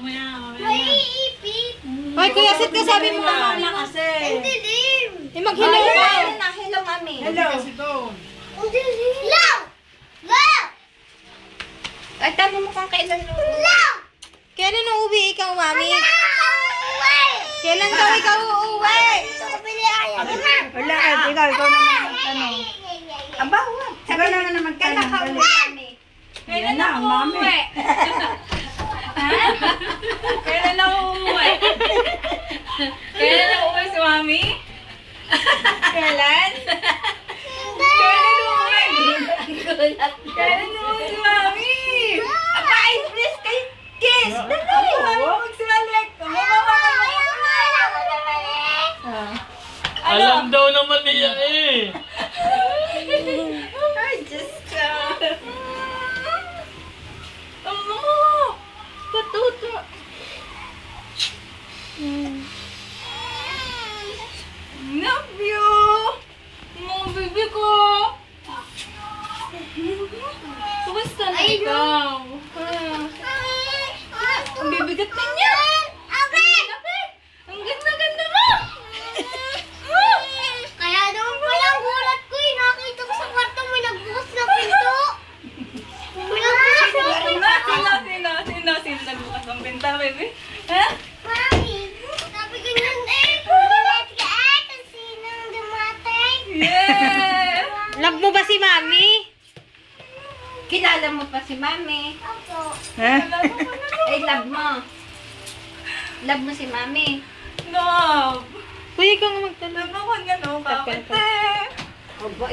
Maiipit. Hoy, Kuya Sid, kasabi mo Wala naman. na kasi. Ang dilim. Mag-hello ka. Hello, mami. Hello. Ang dilim. Law! Law! Ay, tanong mo kung kailan mo. Law! Kailan uuwi ikaw, mami? Uwi! Kailan daw ikaw uuwi? Bili ayaw. Wala, ikaw naman magtanong. Aba, huwag. Ikaw naman na magtanong. Kailan ka Dali. uwi, mami? Kailan na, mami. Kailan na uuwi? Kailan na uuwi si mami? Kailan? Kailan uuwi? Kailan uuwi si mami? Aba, ay, please, kay kiss. Dali! Magsibalik! Alam daw naman niya eh. Ay, Diyos ka. Ano? Katuto! Love you! Mga bibi ko! Kumusta na ikaw? Ang bibigat ninyo! Ang ganda-ganda mo! Kaya naman palang gulat ko eh. Nakita ko sa kwarto may nagbukas na pinto. May nagbukas na pinto. Sino nagbukas ng benta, baby? Ha? Mami, sabi ko yun eh. Gulat ka eh kung sinong dumating. Yeah! Love mo ba si mami? Kilala mo pa si mami. Opo. Ha? Ay, love mo. Love mo si mami. Love! Kuya, ikaw nga magtanong. Love ako nga, no? Bakit eh? Obo,